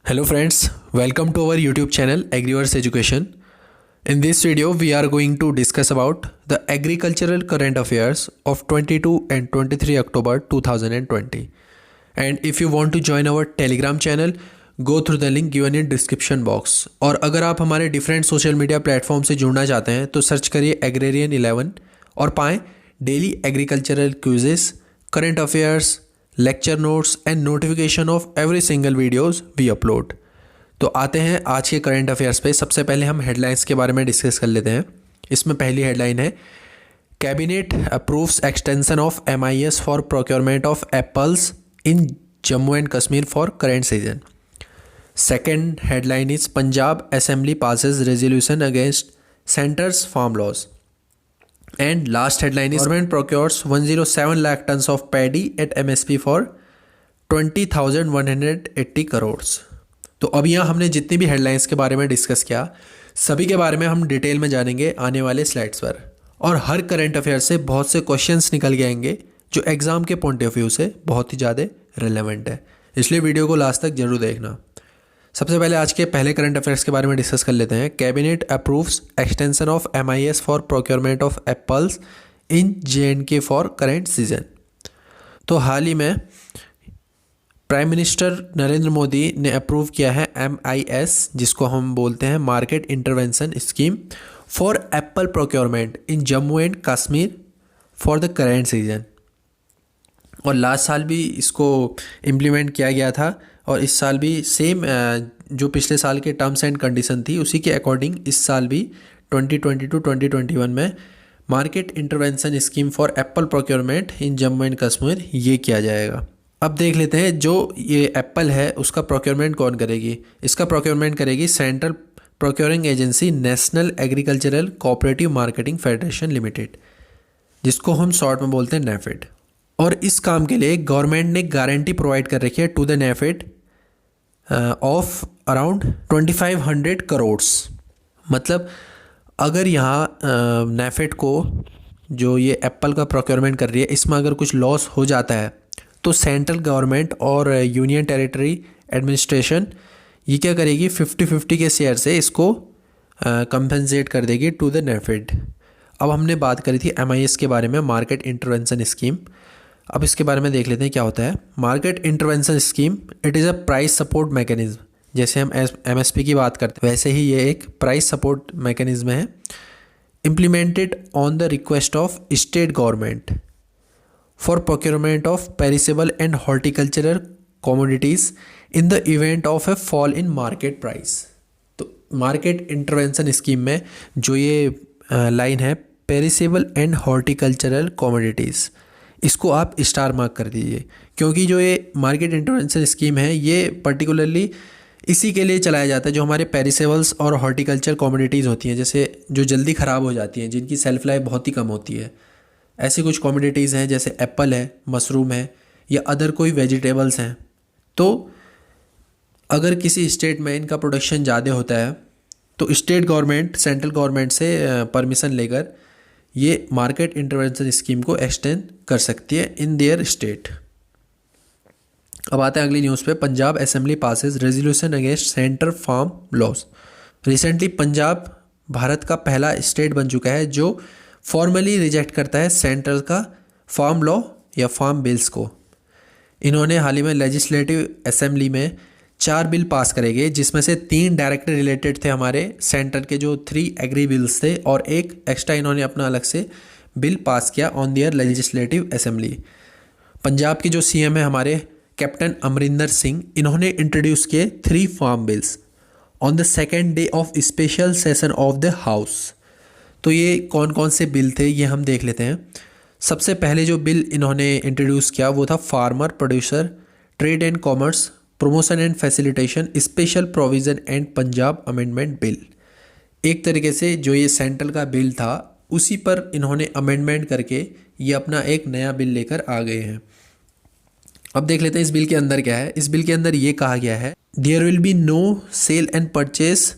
Hello friends, welcome to our YouTube channel Agriverse Education. In this video we are going to discuss about the agricultural current affairs of 22 and 23 October 2020. And if you want to join our Telegram channel, go through the link given in description box. और अगर आप हमारे different social media platform से जुड़ना चाहते हैं तो search करिए एग्रेरियन 11 और पाएँ daily agricultural quizzes, current affairs, lecture notes and notification of every single videos we upload. तो आते हैं आज के करंट अफेयर्स पे। सबसे पहले हम हेडलाइंस के बारे में डिस्कस कर लेते हैं। इसमें पहली हेडलाइन है cabinet approves extension of MIS for procurement of apples in Jammu and Kashmir for current season. Second headline is Punjab assembly passes resolution against centre's farm laws. And last headline is government procures 107 lakh tons of paddy at MSP for 20,180 crores। तो अब यहाँ हमने जितनी भी headlines के बारे में discuss किया सभी के बारे में हम डिटेल में जानेंगे आने वाले स्लाइड्स पर। और हर करंट अफेयर से बहुत से क्वेश्चंस निकल के आएंगे जो एग्ज़ाम के पॉइंट ऑफ व्यू से बहुत ही ज़्यादा रिलेवेंट है, इसलिए वीडियो को लास्ट तक जरूर देखना। सबसे पहले आज के पहले करंट अफेयर्स के बारे में डिस्कस कर लेते हैं। Cabinet approves extension of MIS for procurement of apples in JNK for current season. तो हाल ही में प्राइम मिनिस्टर नरेंद्र मोदी ने अप्रूव किया है MIS, जिसको हम बोलते हैं market intervention scheme for Apple procurement in Jammu and Kashmir for the current season. और लास्ट साल भी इसको इम्प्लीमेंट किया गया था और इस साल भी सेम जो पिछले साल के टर्म्स एंड कंडीशन थी उसी के अकॉर्डिंग इस साल भी 2022-2021 में market intervention scheme for Apple procurement in Jammu and Kashmir ये किया जाएगा। अब देख लेते हैं जो ये एप्पल है उसका प्रोक्योरमेंट कौन करेगी। इसका प्रोक्योरमेंट करेगी central procuring agency national agricultural cooperative marketing federation limited, जिसको हम शॉर्ट में बोलते हैं NAFED। और इस काम के लिए गवर्नमेंट ने गारंटी प्रोवाइड कर रखी है to the NAFED of around 2500 crores. मतलब अगर यहाँ NAFED को जो ये एप्पल का प्रोक्योरमेंट कर रही है इसमें अगर कुछ लॉस हो जाता है तो सेंट्रल गवर्नमेंट और यूनियन टेरिटरी एडमिनिस्ट्रेशन ये क्या करेगी, 50-50 के शेयर से इसको कंपनसेट कर देगी टू द NAFED। अब हमने बात करी थी MIS के बारे में, मार्केट इंटरवेंशन स्कीम। अब इसके बारे में देख लेते हैं क्या होता है। Market intervention scheme it is a price support mechanism. जैसे हम MSP की बात करते हैं वैसे ही ये एक प्राइस सपोर्ट मैकेनिज्म है, implemented on the request of state government for procurement of perishable and horticultural commodities in the event of A fall in market price. तो मार्केट इंटरवेंशन स्कीम में जो ये लाइन है पेरिसेबल एंड हॉर्टिकल्चरल कमोडिटीज़, इसको आप star mark कर दीजिए, क्योंकि जो ये मार्केट इंटरवेंशन स्कीम है ये पर्टिकुलरली इसी के लिए चलाया जाता है जो हमारे पेरिसेबल्स और हॉर्टिकल्चर कमोडिटीज़ होती हैं, जैसे जो जल्दी ख़राब हो जाती हैं, जिनकी सेल्फ लाइफ बहुत ही कम होती है। ऐसी कुछ कमोडिटीज़ हैं जैसे एप्पल है, मशरूम है या अदर कोई वेजिटेबल्स हैं। तो अगर किसी स्टेट में इनका प्रोडक्शन ज़्यादा होता है तो स्टेट गवर्नमेंट सेंट्रल गवर्नमेंट से परमिशन लेकर ये मार्केट इंटरवेंशन स्कीम को एक्सटेंड कर सकती है इन देयर स्टेट। अब आते हैं अगली न्यूज़ पे। Punjab assembly passes resolution against centre farm laws. Recently Punjab Bharat का पहला स्टेट बन चुका है जो फॉर्मली रिजेक्ट करता है सेंटर का फार्म लॉ या फार्म बिल्स को। इन्होंने हाल ही में लेजिस्लेटिव असेंबली में 4 बिल पास करे गए, जिसमें से 3 डायरेक्टली रिलेटेड थे हमारे सेंटर के जो 3 एग्री बिल्स थे, और एक एक्स्ट्रा इन्होंने अपना अलग से बिल पास किया on their legislative assembly. Punjab की जो CM है हमारे कैप्टन अमरिंदर सिंह, इन्होंने इंट्रोड्यूस किए 3 farm bills on the second day of special session of the house. तो ये कौन कौन से बिल थे ये हम देख लेते हैं। सबसे पहले जो बिल इन्होंने इंट्रोड्यूस किया वो था farmer producer trade and commerce promotion and facilitation special provision and Punjab amendment bill. एक तरीके से जो ये सेंट्रल का बिल था उसी पर इन्होंने अमेंडमेंट करके ये अपना एक नया बिल लेकर आ गए हैं। अब देख लेते हैं इस बिल के अंदर क्या है। इस बिल के अंदर ये कहा गया है there will be no sale and purchase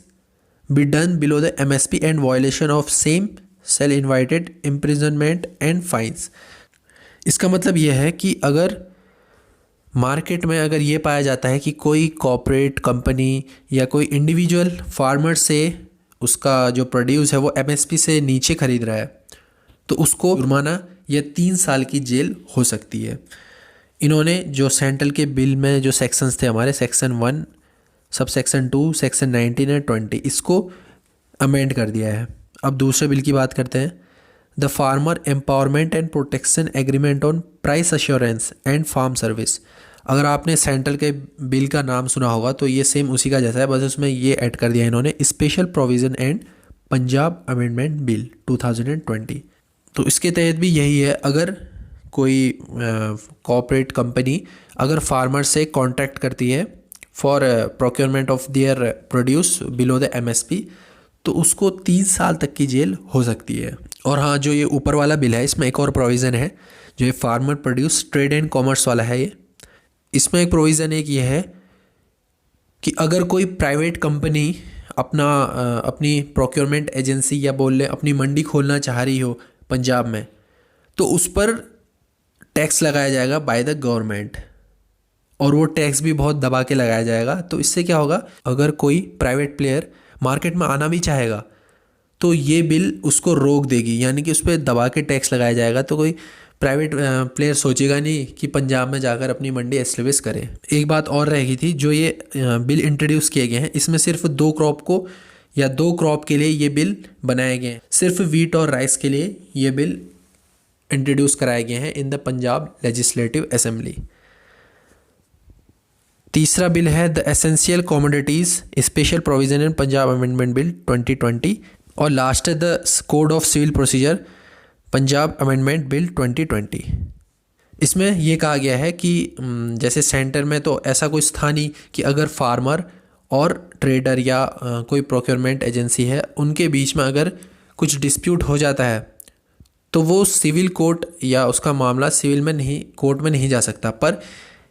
be done below the MSP and violation of same sale invited imprisonment and fines. इसका मतलब यह है कि अगर मार्केट में अगर ये पाया जाता है कि कोई कॉर्पोरेट कंपनी या कोई इंडिविजुअल फार्मर से उसका जो प्रोड्यूस है वो एमएसपी से नीचे खरीद रहा है, तो उसको जुर्माना या 3 साल की जेल हो सकती है। इन्होंने जो सेंट्रल के बिल में जो सेक्शंस थे हमारे, सेक्शन 1 सब सेक्शन 2 सेक्शन 19 और 20, इसको अमेंड कर दिया है। अब दूसरे बिल की बात करते हैं। The farmer empowerment and protection agreement on price assurance and farm service. अगर आपने सेंट्रल के बिल का नाम सुना होगा तो ये सेम उसी का जैसा है, बस उसमें ये ऐड कर दिया इन्होंने, special provision and Punjab amendment bill 2020। तो इसके तहत भी यही है, अगर कोई कॉर्पोरेट कंपनी अगर फार्मर से कॉन्ट्रैक्ट करती है for procurement of their produce below the MSP, तो उसको 3 साल तक की जेल हो सकती है। और हाँ, जो ये ऊपर वाला बिल है इसमें एक और प्रोविज़न है, जो ये farmer produce trade and commerce वाला है। ये इसमें एक प्रोविज़न एक ये है कि अगर कोई प्राइवेट कंपनी अपनी प्रोक्योरमेंट एजेंसी या बोल लें अपनी मंडी खोलना चाह रही हो पंजाब में, तो उस पर टैक्स लगाया जाएगा बाय द गवर्नमेंट, और वो टैक्स भी बहुत दबा के लगाया जाएगा। तो इससे क्या होगा, अगर कोई प्राइवेट प्लेयर मार्केट में आना भी चाहेगा तो ये बिल उसको रोक देगी, यानी कि उस पर दबा के टैक्स लगाया जाएगा। तो कोई प्राइवेट प्लेयर सोचेगा नहीं कि पंजाब में जाकर अपनी मंडी एस्टेब्लिश करे। एक बात और रहेगी थी, जो ये बिल इंट्रोड्यूस किए गए हैं इसमें सिर्फ 2 क्रॉप को या 2 क्रॉप के लिए ये बिल बनाए गए हैं। सिर्फ वीट और राइस के लिए ये बिल इंट्रोड्यूस कराए गए हैं in the Punjab legislative assembly. तीसरा बिल है the essential commodities special provision in Punjab amendment bill 2020, और लास्ट है the code of civil procedure Punjab amendment bill 2020। इसमें यह कहा गया है कि जैसे सेंटर में तो ऐसा कुछ था नहीं कि अगर फार्मर और ट्रेडर या कोई प्रोक्योरमेंट एजेंसी है उनके बीच में अगर कुछ डिस्प्यूट हो जाता है तो वो सिविल कोर्ट या उसका मामला सिविल में नहीं, कोर्ट में नहीं जा सकता। पर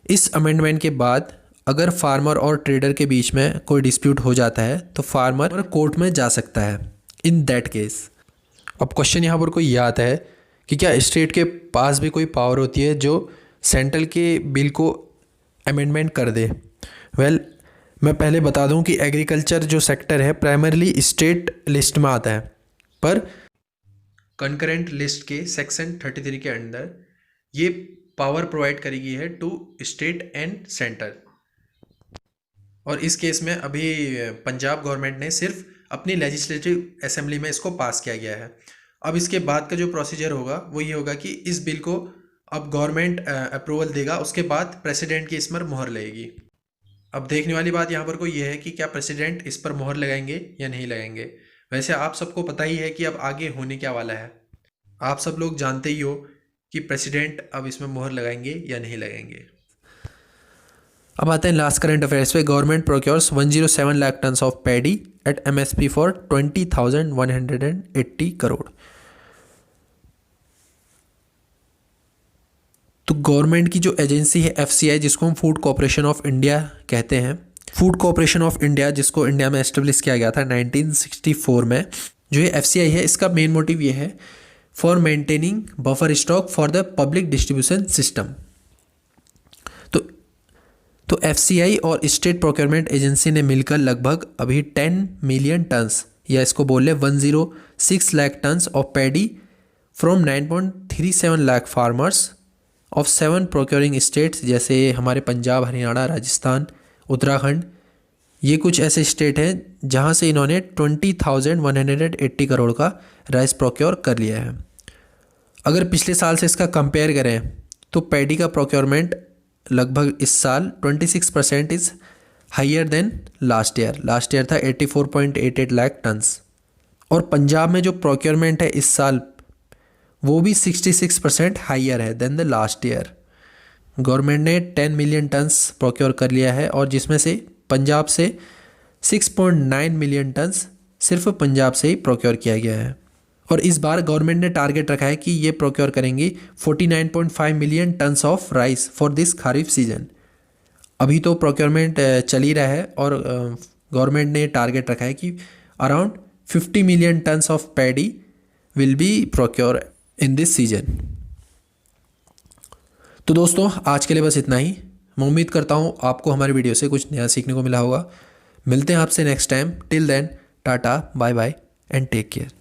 इस अमेंडमेंट के बाद अगर फार्मर और ट्रेडर के बीच में कोई डिस्प्यूट हो जाता है तो फार्मर कोर्ट में जा सकता है इन दैट केस। अब क्वेश्चन यहाँ पर कोई ये आता है कि क्या स्टेट के पास भी कोई पावर होती है जो सेंट्रल के बिल को अमेंडमेंट कर दे। मैं पहले बता दूं कि एग्रीकल्चर जो सेक्टर है प्राइमरली स्टेट लिस्ट में आता है, पर कंकरेंट लिस्ट के सेक्शन 33 के अंदर ये पावर प्रोवाइड करी गई है टू स्टेट एंड सेंटर। और इस केस में अभी पंजाब गवर्नमेंट ने सिर्फ अपनी लेजिस्लेटिव असेंबली में इसको पास किया गया है। अब इसके बाद का जो प्रोसीजर होगा वो ये होगा कि इस बिल को अब गवर्नमेंट अप्रूवल देगा, उसके बाद प्रेसिडेंट की इस पर मोहर लगेगी। अब देखने वाली बात यहाँ पर कोई ये है कि क्या प्रेसिडेंट इस पर मोहर लगाएंगे या नहीं लगाएंगे। वैसे आप सबको पता ही है कि अब आगे होने क्या वाला है, आप सब लोग जानते ही हो कि प्रेसिडेंट अब इसमें मोहर लगाएंगे या नहीं लगाएंगे। अब आते हैं लास्ट करंट अफेयर्स पे। Government procures 107 lakh tons of paddy at MSP for 20,180 crore. तो गवर्नमेंट की जो एजेंसी है एफसीआई, जिसको हम फूड कॉर्पोरेशन ऑफ इंडिया कहते हैं, फूड कॉर्पोरेशन ऑफ इंडिया जिसको इंडिया में एस्टेब्लिश किया गया था 1964 में, जो ये एफसीआई है इसका मेन मोटिव ये है for maintaining buffer stock for the public distribution system. तो एफसीआई और स्टेट प्रोक्योरमेंट एजेंसी ने मिलकर लगभग अभी 10 मिलियन टन्स या इसको बोल ले 106 lakh tons of paddy from 9.37 lakh farmers of 7 procuring states, जैसे हमारे पंजाब, हरियाणा, राजस्थान, उत्तराखंड, ये कुछ ऐसे स्टेट हैं जहां से इन्होंने 20,180 करोड़ का राइस प्रोक्योर कर लिया है। अगर पिछले साल से इसका कंपेयर करें तो पैडी का प्रोक्योरमेंट लगभग इस साल 26% is higher than last year. Last year था 84.88 लाख टन्स। और पंजाब में जो प्रोक्योरमेंट है इस साल वो भी 66% हाइयर है than the last year. Government ने 10 मिलियन टन्स प्रोक्योर कर लिया है, और जिसमें से पंजाब से 6.9 मिलियन टन्स सिर्फ पंजाब से ही प्रोक्योर किया गया है। और इस बार गवर्नमेंट ने टारगेट रखा है कि ये प्रोक्योर करेंगी 49.5 million tons of rice for this kharif season. अभी तो प्रोक्योरमेंट चल ही रहा है और गवर्नमेंट ने टारगेट रखा है कि around 50 million turns of paddy will be procure in this season. तो दोस्तों आज के लिए बस इतना ही। मैं उम्मीद करता हूँ आपको हमारी वीडियो से कुछ नया सीखने को मिला होगा। मिलते हैं आपसे next time. Till then tata bye bye and take care.